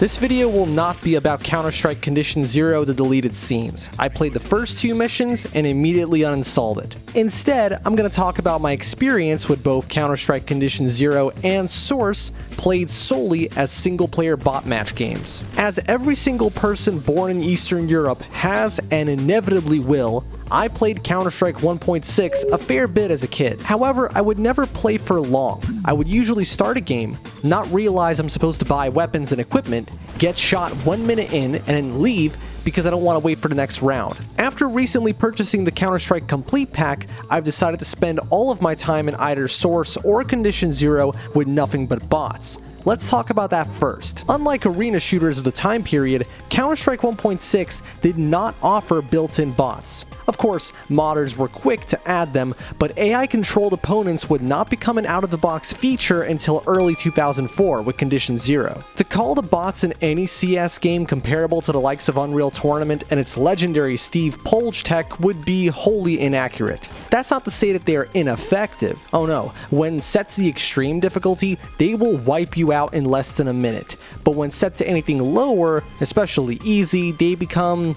This video will not be about Counter-Strike Condition Zero, the deleted scenes. I played the first 2 missions and immediately uninstalled it. Instead, I'm going to talk about my experience with both Counter-Strike Condition Zero and Source, played solely as single-player bot match games. As every single person born in Eastern Europe has and inevitably will, I played Counter-Strike 1.6 a fair bit as a kid. However, I would never play for long. I would usually start a game, not realize I'm supposed to buy weapons and equipment, get shot 1 minute in, and then leave because I don't want to wait for the next round. After recently purchasing the Counter-Strike Complete Pack, I've decided to spend all of my time in either Source or Condition Zero with nothing but bots. Let's talk about that first. Unlike arena shooters of the time period, Counter-Strike 1.6 did not offer built-in bots. Of course, modders were quick to add them, but AI-controlled opponents would not become an out-of-the-box feature until early 2004 with Condition Zero. To call the bots in any CS game comparable to the likes of Unreal Tournament and its legendary Steve Polge tech would be wholly inaccurate. That's not to say that they are ineffective. Oh no, when set to the extreme difficulty, they will wipe you out in less than a minute. But when set to anything lower, especially easy, they become,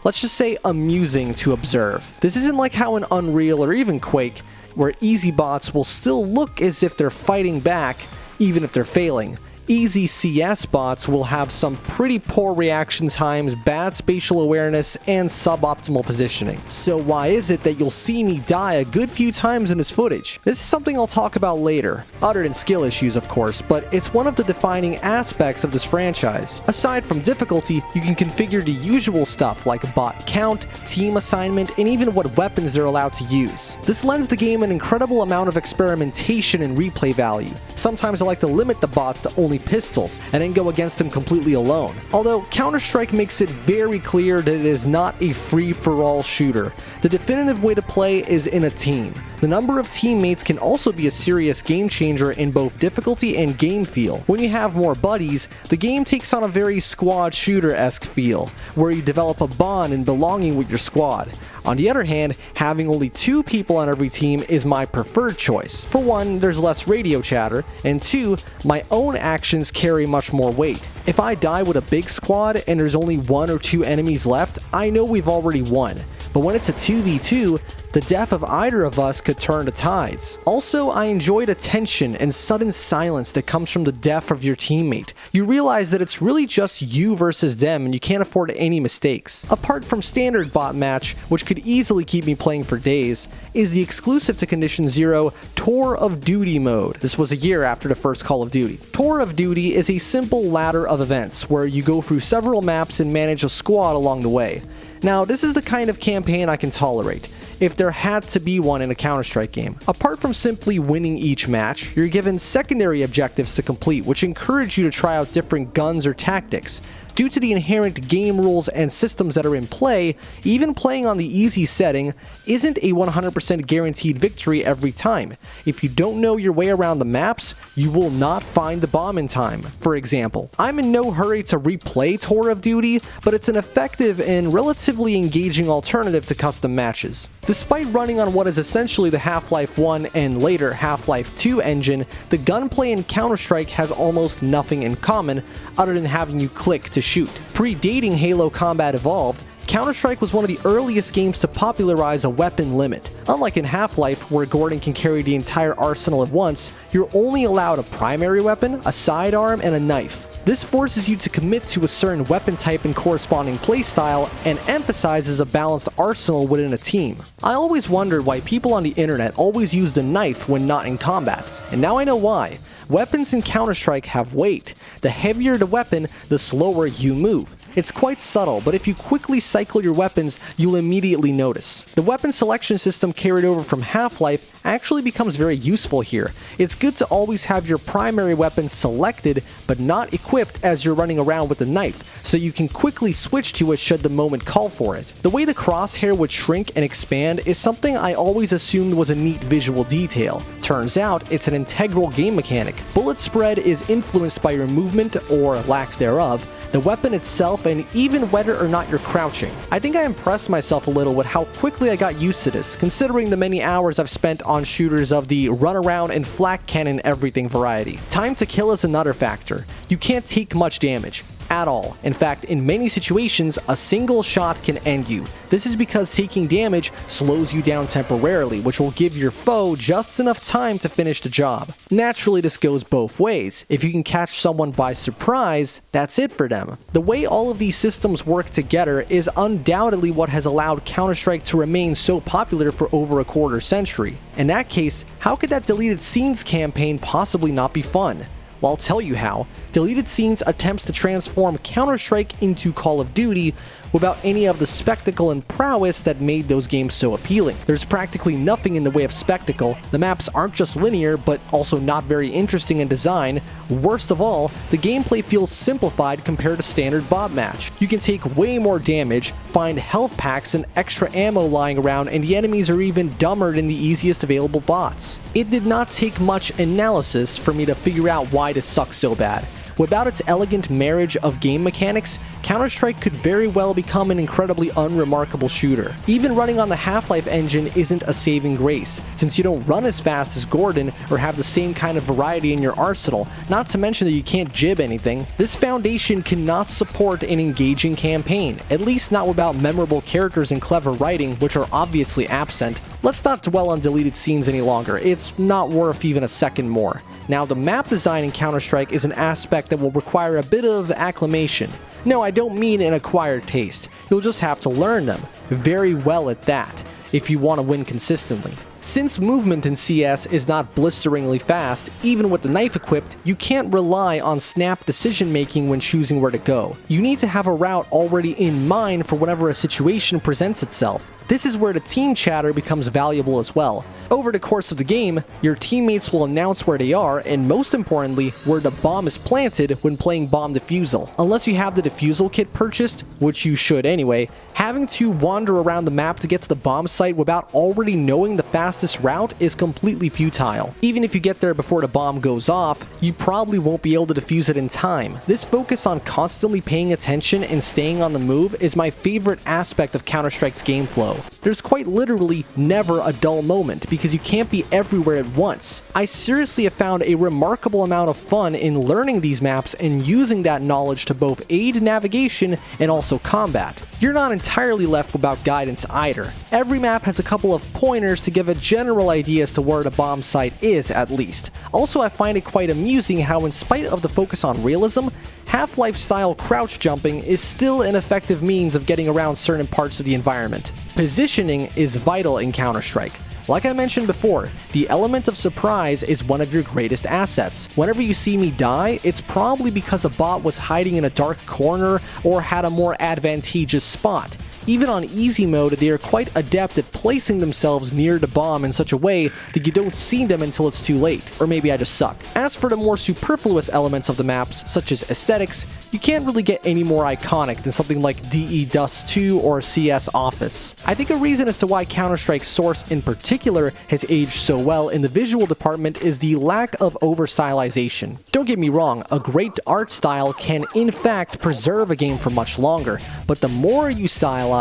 let's just say, amusing to observe. This isn't like how in Unreal or even Quake, where easy bots will still look as if they're fighting back, even if they're failing. Easy CS bots will have some pretty poor reaction times, bad spatial awareness, and suboptimal positioning. So why is it that you'll see me die a good few times in this footage? This is something I'll talk about later, other than skill issues of course, but it's one of the defining aspects of this franchise. Aside from difficulty, you can configure the usual stuff like bot count, team assignment, and even what weapons they're allowed to use. This lends the game an incredible amount of experimentation and replay value. Sometimes I like to limit the bots to only pistols and then go against them completely alone. Although Counter-Strike makes it very clear that it is not a free-for-all shooter. The definitive way to play is in a team. The number of teammates can also be a serious game changer in both difficulty and game feel. When you have more buddies, the game takes on a very squad shooter-esque feel, where you develop a bond and belonging with your squad. On the other hand, having only 2 people on every team is my preferred choice. For one, there's less radio chatter, and 2, my own actions carry much more weight. If I die with a big squad and there's only 1 or 2 enemies left, I know we've already won. But when it's a 2v2, the death of either of us could turn the tides. Also, I enjoy the tension and sudden silence that comes from the death of your teammate. You realize that it's really just you versus them and you can't afford any mistakes. Apart from standard bot match, which could easily keep me playing for days, is the exclusive to Condition Zero Tour of Duty mode. This was a year after the first Call of Duty. Tour of Duty is a simple ladder of events where you go through several maps and manage a squad along the way. Now, this is the kind of campaign I can tolerate, if there had to be one in a Counter-Strike game. Apart from simply winning each match, you're given secondary objectives to complete, which encourage you to try out different guns or tactics. Due to the inherent game rules and systems that are in play, even playing on the easy setting isn't a 100% guaranteed victory every time. If you don't know your way around the maps, you will not find the bomb in time, for example. I'm in no hurry to replay Tour of Duty, but it's an effective and relatively engaging alternative to custom matches. Despite running on what is essentially the Half-Life 1 and later Half-Life 2 engine, the gunplay in Counter-Strike has almost nothing in common other than having you click to shoot. Predating Halo Combat Evolved, Counter-Strike was one of the earliest games to popularize a weapon limit. Unlike in Half-Life, where Gordon can carry the entire arsenal at once, you're only allowed a primary weapon, a sidearm, and a knife. This forces you to commit to a certain weapon type and corresponding playstyle, and emphasizes a balanced arsenal within a team. I always wondered why people on the internet always used a knife when not in combat, and now I know why. Weapons in Counter-Strike have weight. The heavier the weapon, the slower you move. It's quite subtle, but if you quickly cycle your weapons, you'll immediately notice. The weapon selection system carried over from Half-Life actually becomes very useful here. It's good to always have your primary weapon selected, but not equipped as you're running around with the knife, so you can quickly switch to it should the moment call for it. The way the crosshair would shrink and expand is something I always assumed was a neat visual detail. Turns out, it's an integral game mechanic. Bullet spread is influenced by your movement, or lack thereof, the weapon itself, and even whether or not you're crouching. I think I impressed myself a little with how quickly I got used to this, considering the many hours I've spent on shooters of the run around and flak cannon everything variety. Time to kill is another factor. You can't take much damage. at all. In fact, in many situations, a single shot can end you. This is because taking damage slows you down temporarily, which will give your foe just enough time to finish the job. Naturally, this goes both ways. If you can catch someone by surprise, that's it for them. The way all of these systems work together is undoubtedly what has allowed Counter-Strike to remain so popular for over a quarter century. In that case, how could that deleted scenes campaign possibly not be fun? Well, I'll tell you how. Deleted Scenes attempts to transform Counter-Strike into Call of Duty without any of the spectacle and prowess that made those games so appealing. There's practically nothing in the way of spectacle. The maps aren't just linear, but also not very interesting in design. Worst of all, the gameplay feels simplified compared to standard bot match. You can take way more damage, find health packs and extra ammo lying around, and the enemies are even dumber than the easiest available bots. It did not take much analysis for me to figure out why this sucks so bad. Without its elegant marriage of game mechanics, Counter-Strike could very well become an incredibly unremarkable shooter. Even running on the Half-Life engine isn't a saving grace, since you don't run as fast as Gordon or have the same kind of variety in your arsenal, not to mention that you can't jib anything. This foundation cannot support an engaging campaign, at least not without memorable characters and clever writing, which are obviously absent. Let's not dwell on deleted scenes any longer, it's not worth even a second more. Now, the map design in Counter-Strike is an aspect that will require a bit of acclimation. No, I don't mean an acquired taste. You'll just have to learn them, very well at that, if you want to win consistently. Since movement in CS is not blisteringly fast, even with the knife equipped, you can't rely on snap decision making when choosing where to go. You need to have a route already in mind for whenever a situation presents itself. This is where the team chatter becomes valuable as well. Over the course of the game, your teammates will announce where they are, and most importantly, where the bomb is planted when playing bomb defusal. Unless you have the defusal kit purchased, which you should anyway, having to wander around the map to get to the bomb site without already knowing the fastest route is completely futile. Even if you get there before the bomb goes off, you probably won't be able to defuse it in time. This focus on constantly paying attention and staying on the move is my favorite aspect of Counter-Strike's game flow. There's quite literally never a dull moment because you can't be everywhere at once. I seriously have found a remarkable amount of fun in learning these maps and using that knowledge to both aid navigation and also combat. You're not entirely left without guidance either. Every map has a couple of pointers to give a general idea as to where the bomb site is at least. Also, I find it quite amusing how, in spite of the focus on realism, Half-Life style crouch jumping is still an effective means of getting around certain parts of the environment. Positioning is vital in Counter-Strike. Like I mentioned before, the element of surprise is one of your greatest assets. Whenever you see me die, it's probably because a bot was hiding in a dark corner or had a more advantageous spot. Even on easy mode, they are quite adept at placing themselves near the bomb in such a way that you don't see them until it's too late. Or maybe I just suck. As for the more superfluous elements of the maps, such as aesthetics, you can't really get any more iconic than something like DE Dust 2 or CS Office. I think a reason as to why Counter-Strike Source in particular has aged so well in the visual department is the lack of over-stylization. Don't get me wrong, a great art style can in fact preserve a game for much longer, but the more you stylize,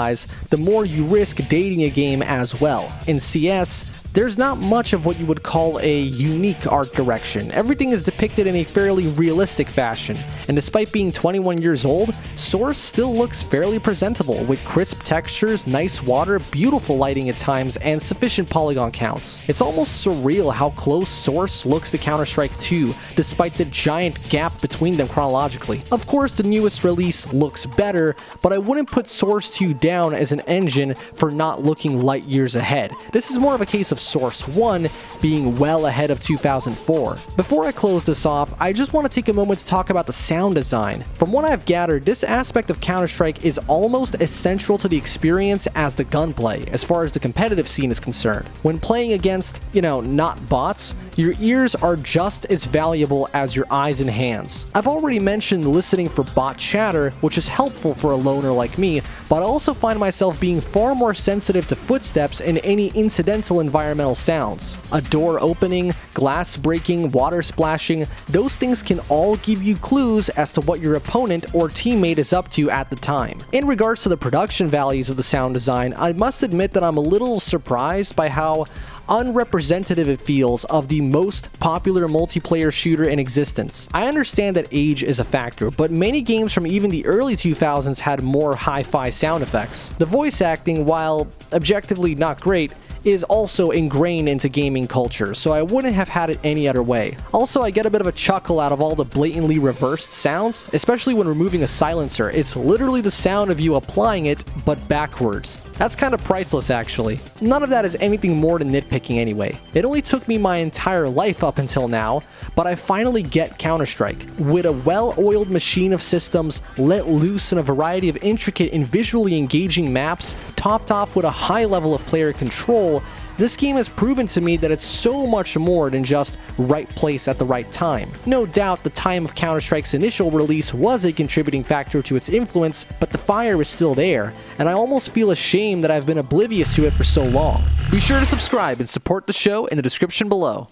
the more you risk dating a game as well. In CS, there's not much of what you would call a unique art direction. Everything is depicted in a fairly realistic fashion, and despite being 21 years old, Source still looks fairly presentable, with crisp textures, nice water, beautiful lighting at times, and sufficient polygon counts. It's almost surreal how close Source looks to Counter-Strike 2, despite the giant gap between them chronologically. Of course, the newest release looks better, but I wouldn't put Source 2 down as an engine for not looking light years ahead. This is more of a case of Source 1 being well ahead of 2004. Before I close this off, I just want to take a moment to talk about the sound design. From what I've gathered, this aspect of Counter-Strike is almost as central to the experience as the gunplay, as far as the competitive scene is concerned. When playing against, not bots, your ears are just as valuable as your eyes and hands. I've already mentioned listening for bot chatter, which is helpful for a loner like me, but I also find myself being far more sensitive to footsteps and any incidental environment environmental sounds. A door opening, glass breaking, water splashing, those things can all give you clues as to what your opponent or teammate is up to at the time. In regards to the production values of the sound design, I must admit that I'm a little surprised by how unrepresentative it feels of the most popular multiplayer shooter in existence. I understand that age is a factor, but many games from even the early 2000s had more hi-fi sound effects. The voice acting, while objectively not great, is also ingrained into gaming culture, so I wouldn't have had it any other way. Also, I get a bit of a chuckle out of all the blatantly reversed sounds, especially when removing a silencer. It's literally the sound of you applying it, but backwards. That's kind of priceless, actually. None of that is anything more than nitpicking anyway. It only took me my entire life up until now, but I finally get Counter-Strike. With a well-oiled machine of systems let loose in a variety of intricate and visually engaging maps, topped off with a high level of player control, this game has proven to me that it's so much more than just right place at the right time. No doubt the time of Counter-Strike's initial release was a contributing factor to its influence, but the fire is still there, and I almost feel ashamed that I've been oblivious to it for so long. Be sure to subscribe and support the show in the description below.